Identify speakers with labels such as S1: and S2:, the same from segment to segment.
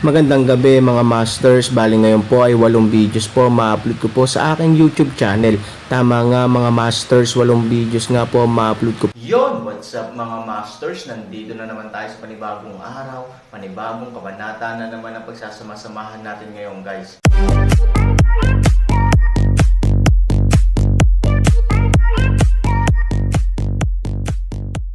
S1: Magandang gabi mga masters, bali ngayon po ay 8 videos po ma-upload ko po sa aking YouTube channel. Tama nga mga masters, 8 videos nga po ma-upload ko. Yon, what's up mga masters? Nandito na naman tayo sa panibagong araw, panibagong kabanata na naman ang pagsasama-samahan natin ngayon guys.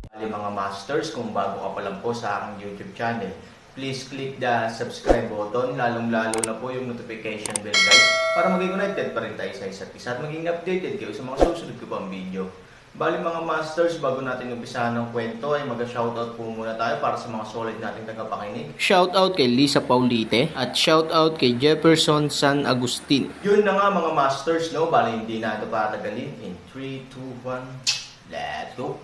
S1: Bali mga masters, kung bago ka pa lang po sa aking YouTube channel, please click the subscribe button, lalong-lalo na po yung notification bell guys, para maging connected pa rin tayo sa isa't isa at maging updated kayo sa mga susunod ko pang video. Bali mga masters, bago natin umpisahan ng kwento ay mag-shoutout po muna tayo para sa mga solid nating tagapakinig. Shoutout kay Lisa Paulite at shoutout kay Jefferson San Agustin. Yun na nga mga masters, no? Bali hindi na ito patagalin. In 3, 2, 1, let's go!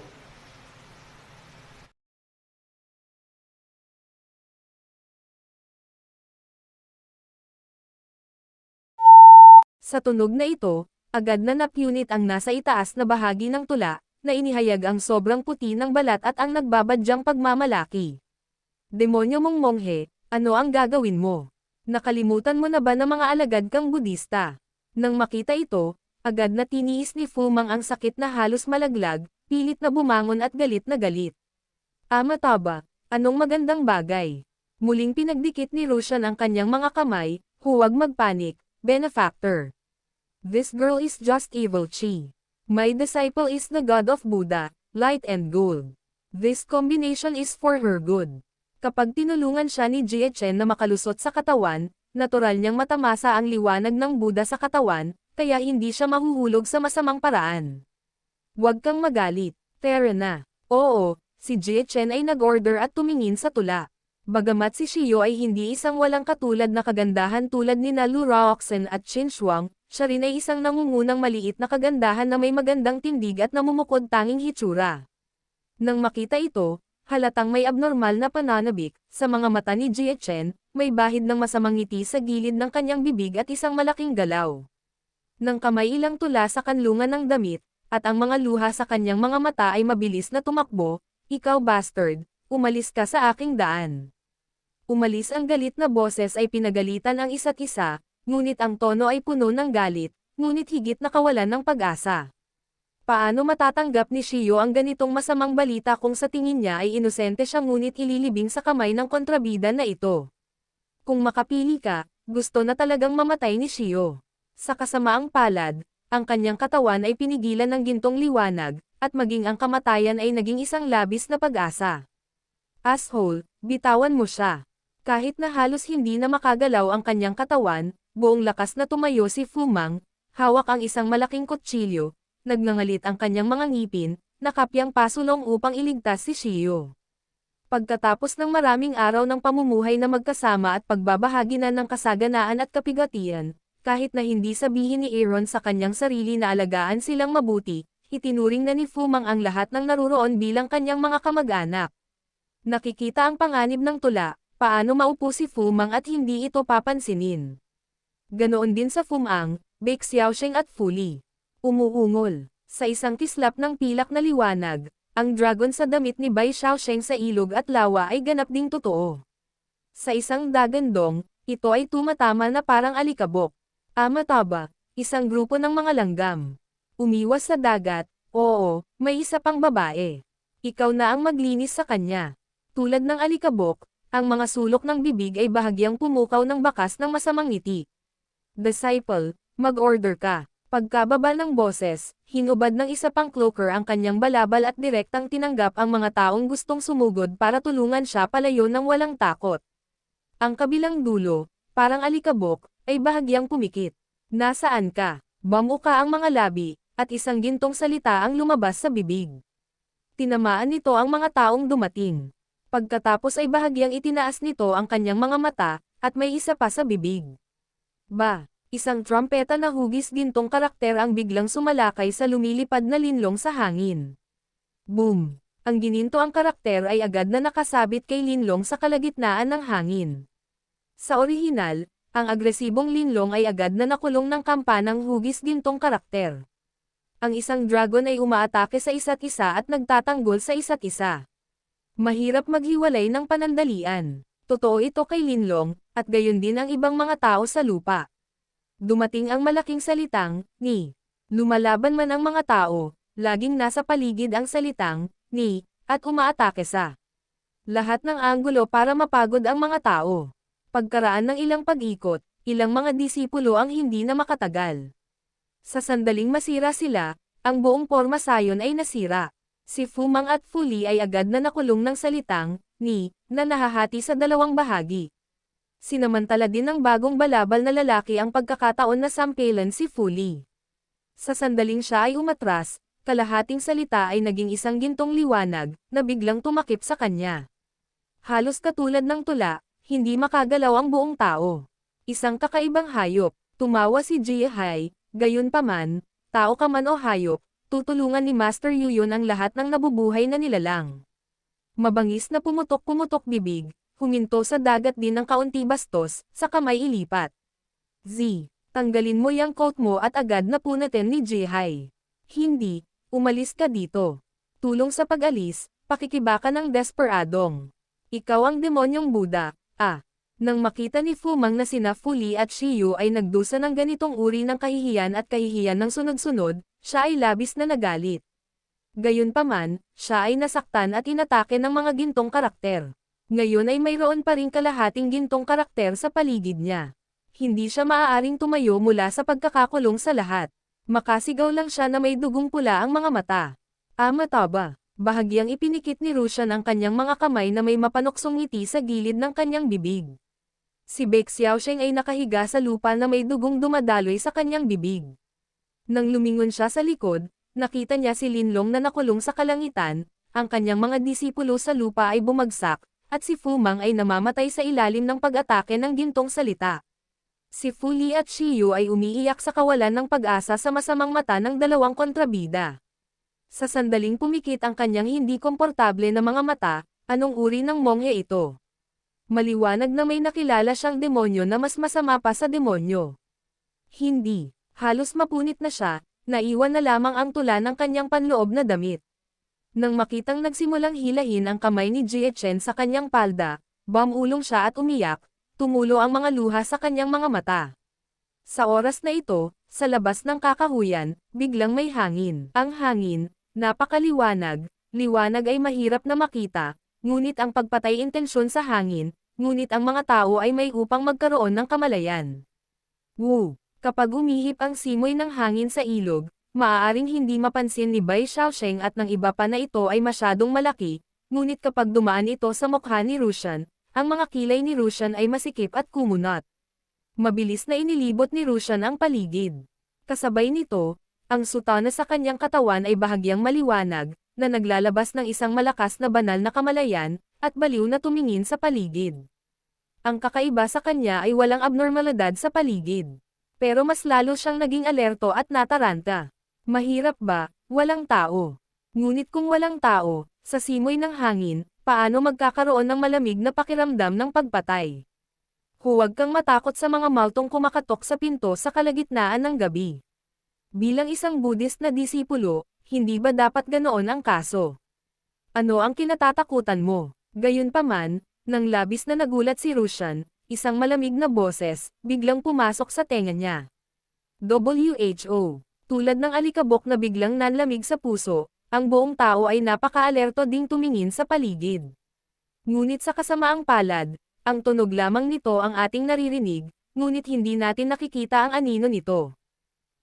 S2: Sa tunog na ito, agad na napunit ang nasa itaas na bahagi ng tula, na inihayag ang sobrang puti ng balat at ang nagbabadyang pagmamalaki. Demonyo mong monghe, ano ang gagawin mo? Nakalimutan mo na ba na mga alagad kang Budista? Nang makita ito, agad na tiniis ni Fu Mang ang sakit na halos malaglag, pilit na bumangon at galit na galit. Ama Taba, anong magandang bagay? Muling pinagdikit ni Roshan ang kanyang mga kamay, huwag magpanik, benefactor. This girl is just evil chi. My disciple is the god of Buddha, light and gold. This combination is for her good. Kapag tinulungan siya ni Jie Chen na makalusot sa katawan, natural niyang matamasa ang liwanag ng Buddha sa katawan, kaya hindi siya mahuhulog sa masamang paraan. Huwag kang magalit, tara na. Oo, si Jie Chen ay nag-order at tumingin sa tula. Bagamat si Shio ay hindi isang walang katulad na kagandahan tulad ni Lu Raoxen at Qin Shuang, siya rin ay isang nangungunang maliit na kagandahan na may magandang tindig at namumukod tanging hitsura. Nang makita ito, halatang may abnormal na pananabik sa mga mata ni Jie Chen, may bahid ng masamang ngiti sa gilid ng kanyang bibig at isang malaking galaw. Nang kamay ilang tula sa kanlungan ng damit, at ang mga luha sa kanyang mga mata ay mabilis na tumakbo, ikaw bastard, umalis ka sa aking daan. Umalis ang galit na boses ay pinagalitan ang isa't isa, ngunit ang tono ay puno ng galit, ngunit higit na kawalan ng pag-asa. Paano matatanggap ni Shio ang ganitong masamang balita kung sa tingin niya ay inosente siya ngunit ililibing sa kamay ng kontrabida na ito? Kung makapili ka, gusto na talagang mamatay ni Shio. Sa kasamaang palad, ang kanyang katawan ay pinigilan ng gintong liwanag, at maging ang kamatayan ay naging isang labis na pag-asa. Asshole, bitawan mo siya. Kahit na halos hindi na makagalaw ang kanyang katawan, buong lakas na tumayo si Fu Mang, hawak ang isang malaking kutsilyo, nagngangalit ang kanyang mga ngipin, nakapyang pasulong upang iligtas si Shio. Pagkatapos ng maraming araw ng pamumuhay na magkasama at pagbabahaginan ng kasaganaan at kapigatian, kahit na hindi sabihin ni Aaron sa kanyang sarili na alagaan silang mabuti, itinuring na ni Fu Mang ang lahat ng naruroon bilang kanyang mga kamag-anak. Nakikita ang panganib ng tula, paano maupo si Fu Mang at hindi ito papansinin. Ganoon din sa Fu Mang, Baek Xiaosheng at Fu Li. Umuungol. Sa isang kislap ng pilak na liwanag, ang dragon sa damit ni Bai Xiaosheng sa ilog at lawa ay ganap ding totoo. Sa isang dagandong, ito ay tumatama na parang alikabok. Ama Taba, isang grupo ng mga langgam. Umiwas sa dagat, oo, may isa pang babae. Ikaw na ang maglinis sa kanya. Tulad ng alikabok, ang mga sulok ng bibig ay bahagyang pumukaw ng bakas ng masamang ngiti. Disciple, mag-order ka. Pagkababa ng boses, hinubad ng isa pang cloaker ang kanyang balabal at direktang tinanggap ang mga taong gustong sumugod para tulungan siya palayo ng walang takot. Ang kabilang dulo, parang alikabok, ay bahagyang pumikit. Nasaan ka? Bamuka ang mga labi, at isang gintong salita ang lumabas sa bibig. Tinamaan nito ang mga taong dumating. Pagkatapos ay bahagyang itinaas nito ang kanyang mga mata, at may isa pa sa bibig. Isang trumpeta na hugis gintong karakter ang biglang sumalakay sa lumilipad na linlong sa hangin. Boom! Ang gininto ang karakter ay agad na nakasabit kay linlong sa kalagitnaan ng hangin. Sa orihinal, ang agresibong linlong ay agad na nakulong ng kampanang hugis gintong karakter. Ang isang dragon ay umaatake sa isa't isa at nagtatanggol sa isa't isa. Mahirap maghiwalay ng panandalian. Totoo ito kay Linlong, at gayon din ang ibang mga tao sa lupa. Dumating ang malaking salitang, ni. Lumalaban man ang mga tao, laging nasa paligid ang salitang, ni, at umaatake sa lahat ng anggulo para mapagod ang mga tao. Pagkaraan ng ilang pag-ikot, ilang mga disipulo ang hindi na makatagal. Sa sandaling masira sila, ang buong pormasayon ay nasira. Si Fu Mang at Fu Li ay agad na nakulong ng salitang, ni, na nahahati sa dalawang bahagi. Sinamantala din ng bagong balabal na lalaki ang pagkakataon na sampilan si Fu Li. Sa sandaling siya ay umatras, kalahating salita ay naging isang gintong liwanag, na biglang tumakip sa kanya. Halos katulad ng tula, hindi makagalaw ang buong tao. Isang kakaibang hayop, tumawa si Jihai, gayunpaman, tao ka man o hayop, tutulungan ni Master Yuyon ang lahat ng nabubuhay na nilalang. Mabangis na pumutok-pumutok bibig, huminto sa dagat din ng kaunti bastos, sa kamay ilipat. Z. Tanggalin mo yang coat mo at agad na punatin ni Jihai. Hindi, umalis ka dito. Tulong sa pag-alis, pakikibaka ng desperadong. Ikaw ang demonyong Buddha, ah. Nang makita ni Fu Mang na sina Fu Li at Shiyu ay nagdusa ng ganitong uri ng kahihiyan at kahihiyan ng sunod-sunod, siya ay labis na nagalit. Gayunpaman, siya ay nasaktan at inatake ng mga gintong karakter. Ngayon ay mayroon pa ring kalahating gintong karakter sa paligid niya. Hindi siya maaaring tumayo mula sa pagkakakulong sa lahat. Makasigaw lang siya na may dugong pula ang mga mata. Mata ba? Bahagyang ipinikit ni Rushan ang kanyang mga kamay na may mapanoksong ngiti sa gilid ng kanyang bibig. Si Baek Xiaosheng ay nakahiga sa lupa na may dugong dumadaloy sa kanyang bibig. Nang lumingon siya sa likod, nakita niya si Linlong na nakulong sa kalangitan, ang kanyang mga disipulo sa lupa ay bumagsak, at si Fu Mang ay namamatay sa ilalim ng pag-atake ng gintong salita. Si Fu Li at Shiyu ay umiiyak sa kawalan ng pag-asa sa masamang mata ng dalawang kontrabida. Sa sandaling pumikit ang kanyang hindi komportable na mga mata, anong uri ng monghe ito? Maliwanag na may nakilala siyang demonyo na mas masama pa sa demonyo. Hindi, halos mapunit na siya, naiwan na lamang ang tula ng kanyang panloob na damit. Nang makitang nagsimulang hilahin ang kamay ni Jie Chen sa kanyang palda, bumulong siya at umiyak, tumulo ang mga luha sa kanyang mga mata. Sa oras na ito, sa labas ng kakahuyan, biglang may hangin. Ang hangin, napakaliwanag, liwanag ay mahirap na makita, ngunit ang pagpatay intensyon sa hangin, ngunit ang mga tao ay may upang magkaroon ng kamalayan. Woo! Kapag umihip ang simoy ng hangin sa ilog, maaaring hindi mapansin ni Bai Xiaosheng at ng iba pa na ito ay masyadong malaki, ngunit kapag dumaan ito sa mukha ni Rushan, ang mga kilay ni Rushan ay masikip at kumunat. Mabilis na inilibot ni Rushan ang paligid. Kasabay nito, ang sutana sa kanyang katawan ay bahagyang maliwanag, na naglalabas ng isang malakas na banal na kamalayan, at baliw na tumingin sa paligid. Ang kakaiba sa kanya ay walang abnormalidad sa paligid. Pero mas lalo siyang naging alerto at nataranta. Mahirap ba? Walang tao. Ngunit kung walang tao, sa simoy ng hangin, paano magkakaroon ng malamig na pakiramdam ng pagpatay? Huwag kang matakot sa mga maltong kumakatok sa pinto sa kalagitnaan ng gabi. Bilang isang Buddhist na disipulo, hindi ba dapat ganoon ang kaso? Ano ang kinatatakutan mo? Gayunpaman, nang labis na nagulat si Rushan, isang malamig na boses, biglang pumasok sa tenga niya. WHO. Tulad ng alikabok na biglang nanlamig sa puso, ang buong tao ay napaka-alerto ding tumingin sa paligid. Ngunit sa kasamaang palad, ang tunog lamang nito ang ating naririnig, ngunit hindi natin nakikita ang anino nito.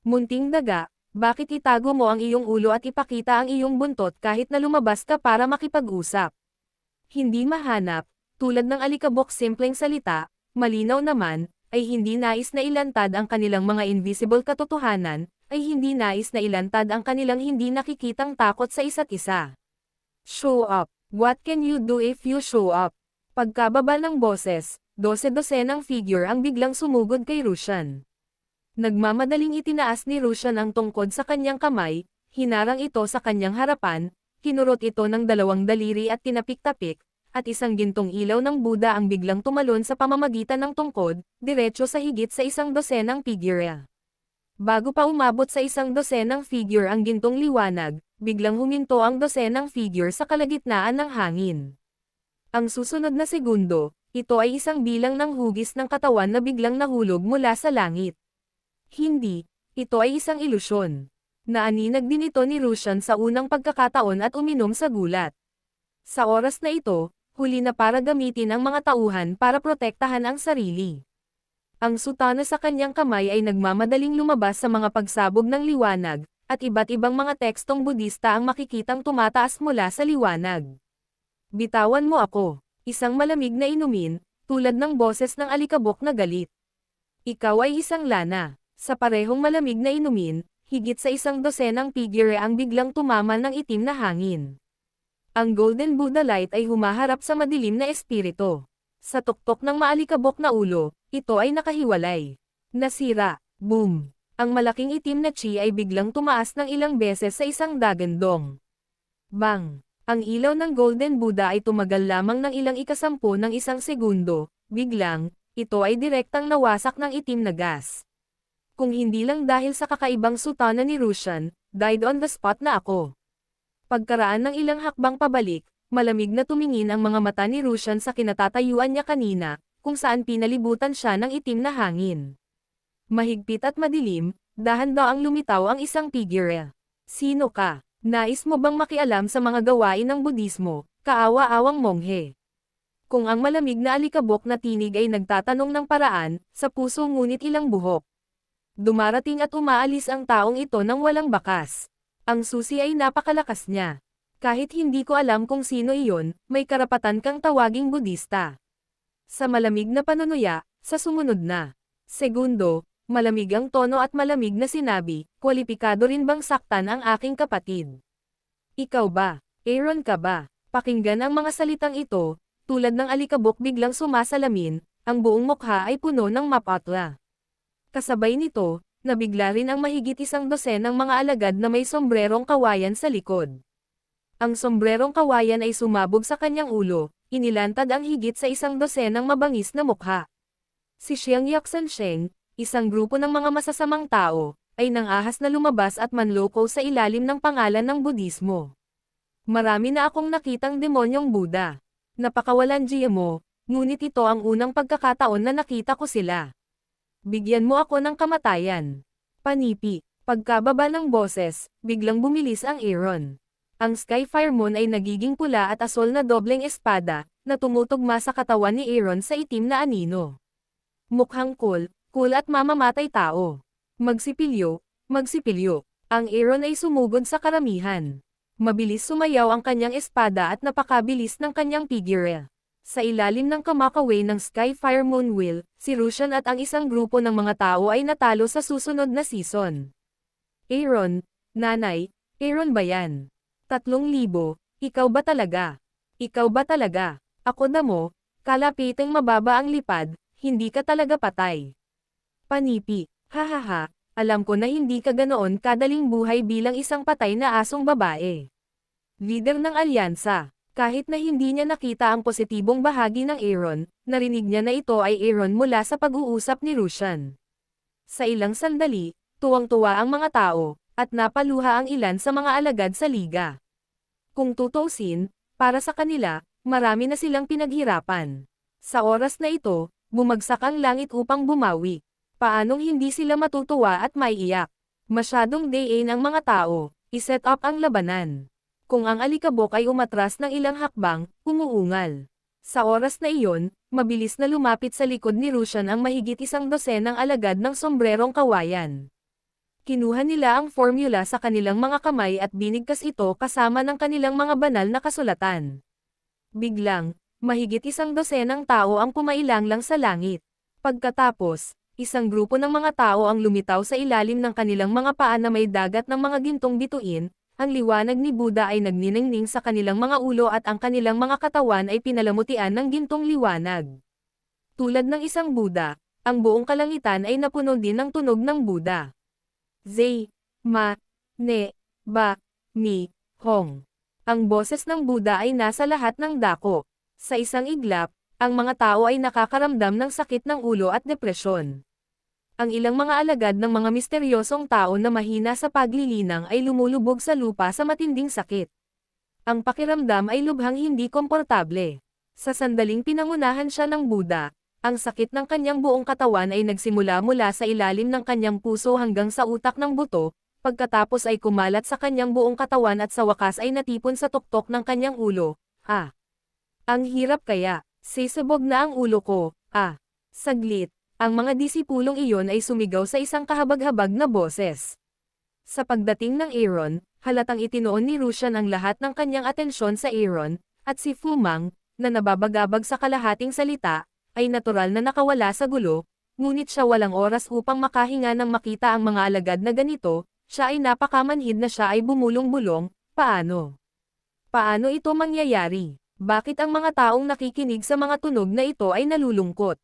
S2: Munting daga, bakit itago mo ang iyong ulo at ipakita ang iyong buntot kahit na lumabas ka para makipag-usap? Hindi mahanap, tulad ng alikabok simpleng salita, malinaw naman, ay hindi nais na ilantad ang kanilang mga invisible katotohanan, ay hindi nais na ilantad ang kanilang hindi nakikitang takot sa isa't isa. Show up. What can you do if you show up? Pagkababa ng boses, 12-12 figure ang biglang sumugod kay Rushan. Nagmamadaling itinaas ni Rushan ang tungkod sa kanyang kamay, hinarang ito sa kanyang harapan, kinurot ito ng dalawang daliri at tinapik-tapik, at isang gintong ilaw ng Buddha ang biglang tumalon sa pamamagitan ng tungkod, diretso sa higit sa 12 figure. Bago pa umabot sa 12 figure ang gintong liwanag, biglang huminto ang 12 figure sa kalagitnaan ng hangin. Ang susunod na segundo, Ito ay isang bilang ng hugis ng katawan na biglang nahulog mula sa langit. Hindi, ito ay isang ilusyon. Naaninag din ito ni Russian sa unang pagkakataon at uminom sa gulat. Sa oras na ito, huli na para gamitin ang mga tauhan para protektahan ang sarili. Ang sutana sa kanyang kamay ay nagmamadaling lumabas sa mga pagsabog ng liwanag, at iba't ibang mga tekstong Budista ang makikitang tumataas mula sa liwanag. Bitawan mo ako. Isang malamig na inumin, tulad ng boses ng alikabok na galit. Ikaw ay isang lana. Sa parehong malamig na inumin, higit sa 100 figure ang biglang tumama ng itim na hangin. Ang Golden Buddha Light ay humaharap sa madilim na espiritu. Sa tuktok ng maalikabok na ulo, ito ay nakahiwalay. Nasira. Boom! Ang malaking itim na chi ay biglang tumaas ng ilang beses sa isang dagandong. Bang! Ang ilaw ng Golden Buddha ay tumagal lamang ng ilang ikasampu ng isang segundo, biglang, ito ay direktang nawasak ng itim na gas. Kung hindi lang dahil sa kakaibang sutana ni Russian, died on the spot na ako. Pagkaraan ng ilang hakbang pabalik, malamig na tumingin ang mga mata ni Russian sa kinatatayuan niya kanina, kung saan pinalibutan siya ng itim na hangin. Mahigpit at madilim, dahan-daang lumitaw ang isang figure. Sino ka? Nais mo bang makialam sa mga gawain ng Budismo, kaawa-awang monghe? Kung ang malamig na alikabok na tinig ay nagtatanong ng paraan, sa puso ngunit ilang buhok. Dumarating at umaalis ang taong ito nang walang bakas. Ang susi ay napakalakas niya. Kahit hindi ko alam kung sino iyon, may karapatan kang tawaging Budista. Sa malamig na panunuya, sa sumunod na segundo, malamig ang tono at malamig na sinabi, kwalipikado rin bang saktan ang aking kapatid? Ikaw ba? Aaron ka ba? Pakinggan ang mga salitang ito, tulad ng alikabok biglang sumasalamin, ang buong mukha ay puno ng mapatla. Kasabay nito, nabigla rin ang mahigit 100 ng mga alagad na may sombrerong kawayan sa likod. Ang sombrerong kawayan ay sumabog sa kanyang ulo, inilantad ang higit sa 100 ng mabangis na mukha. Si Xiang Yaksan Sheng, isang grupo ng mga masasamang tao, ay nangahas na lumabas at manloko sa ilalim ng pangalan ng Budismo. Marami na akong nakitang demonyong Buddha. Napakawalan GMO, ngunit ito ang unang pagkakataon na nakita ko sila. Bigyan mo ako ng kamatayan. Panipi. Pagkababa ng boses, biglang bumilis ang Aaron. Ang Skyfire Moon ay nagiging pula at asol na dobleng espada, na tumutugma sa katawan ni Aaron sa itim na anino. Mukhang cool at mamamatay tao. Magsipilyo, magsipilyo. Ang Aaron ay sumugod sa karamihan. Mabilis sumayaw ang kanyang espada at napakabilis ng kanyang figure. Sa ilalim ng kamakaway ng Skyfire Moon Wheel, si Russian at ang isang grupo ng mga tao ay natalo sa susunod na season. Aaron, nanay, Aaron ba yan? 3,000, ikaw ba talaga? Ikaw ba talaga? Ako damo, kalapiteng mababa ang lipad, hindi ka talaga patay. Panipi, hahaha, alam ko na hindi ka ganoon kadaling buhay bilang isang patay na asong babae. Leader ng alyansa, kahit na hindi niya nakita ang positibong bahagi ng Aaron, narinig niya na ito ay Aaron mula sa pag-uusap ni Russian. Sa ilang sandali, tuwang-tuwa ang mga tao, at napaluha ang ilan sa mga alagad sa liga. Kung tutuusin, para sa kanila, marami na silang pinaghirapan. Sa oras na ito, bumagsak ang langit upang bumawi. Paanong hindi sila matutuwa at maiiyak? Masyadong day-in ang mga tao, iset up ang labanan. Kung ang alikabok ay umatras ng ilang hakbang, umuungal. Sa oras na iyon, mabilis na lumapit sa likod ni Russian ang mahigit 100 ng alagad ng sombrerong kawayan. Kinuha nila ang formula sa kanilang mga kamay at binigkas ito kasama ng kanilang mga banal na kasulatan. Biglang, mahigit 100 ng tao ang pumailanglang sa langit. Pagkatapos, isang grupo ng mga tao ang lumitaw sa ilalim ng kanilang mga paa na may dagat ng mga gintong bituin, ang liwanag ni Buddha ay nagniningning sa kanilang mga ulo at ang kanilang mga katawan ay pinalamutian ng gintong liwanag. Tulad ng isang Buddha, ang buong kalangitan ay napuno din ng tunog ng Buddha. Zay, Ma, Ne, Ba, Mi, Hong. Ang boses ng Buddha ay nasa lahat ng dako. Sa isang iglap, ang mga tao ay nakakaramdam ng sakit ng ulo at depresyon. Ang ilang mga alagad ng mga misteryosong tao na mahina sa paglilinang ay lumulubog sa lupa sa matinding sakit. Ang pakiramdam ay lubhang hindi komportable. Sa sandaling pinangunahan siya ng Buddha, ang sakit ng kanyang buong katawan ay nagsimula mula sa ilalim ng kanyang puso hanggang sa utak ng buto, pagkatapos ay kumalat sa kanyang buong katawan at sa wakas ay natipon sa tuktok ng kanyang ulo. Ang hirap kaya, sisabog na ang ulo ko, Saglit, ang mga disipulong iyon ay sumigaw sa isang kahabag-habag na boses. Sa pagdating ng Aaron, halatang itinoon ni Rusian ang lahat ng kanyang atensyon sa Aaron, at si Fu Mang, na nababagabag sa kalahating salita, ay natural na nakawala sa gulo, ngunit siya walang oras upang makahinga nang makita ang mga alagad na ganito, siya ay napakamanhid na siya ay bumulong-bulong. Paano? Paano ito mangyayari? Bakit ang mga taong nakikinig sa mga tunog na ito ay nalulungkot?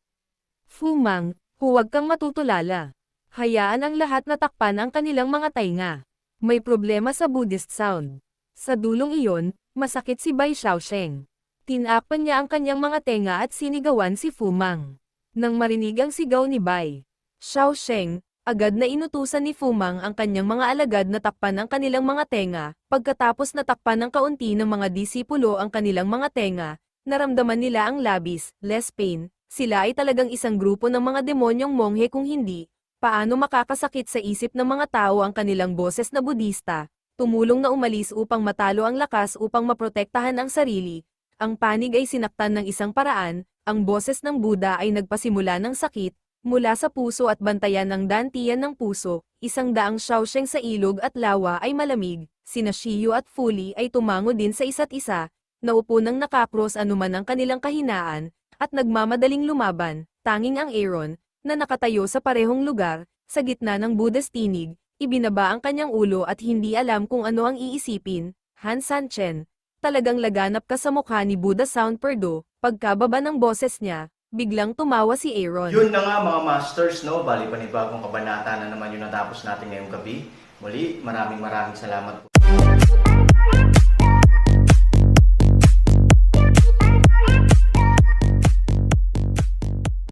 S2: Fu Mang, huwag kang matutulala. Hayaan ang lahat na takpan ang kanilang mga tainga. May problema sa Buddhist sound. Sa dulong iyon, masakit si Bai Xiaosheng. Tinakpan niya ang kanyang mga tenga at sinigawan si Fu Mang. Nang marinig ang sigaw ni Bai Xiaosheng, agad na inutusan ni Fu Mang ang kanyang mga alagad na takpan ang kanilang mga tenga. Pagkatapos natakpan ng kaunti ng mga disipulo ang kanilang mga tenga, naramdaman nila ang labis, less pain. Sila ay talagang isang grupo ng mga demonyong monghe kung hindi, paano makakasakit sa isip ng mga tao ang kanilang boses na Budista, tumulong na umalis upang matalo ang lakas upang maprotektahan ang sarili. Ang panig ay sinaktan ng isang paraan, ang boses ng Buddha ay nagpasimula ng sakit, mula sa puso at bantayan ng dantian ng puso, 100 Xiaosheng sa ilog at lawa ay malamig, sina Shiyu at Fuli ay tumango din sa isa't isa, naupo nang nakakros anuman ang kanilang kahinaan, at nagmamadaling lumaban, tanging ang Aaron, na nakatayo sa parehong lugar, sa gitna ng Buddha's tinig, ibinaba ang kanyang ulo at hindi alam kung ano ang iisipin. Han Sanchen, talagang laganap ka sa mukha ni Buddha Sound Perdo. Pagkababa ng boses niya, biglang tumawa si Aaron.
S1: Yun na nga mga masters, no? Bali panibagong kabanata na naman yung natapos natin ngayong gabi. Muli, maraming salamat po.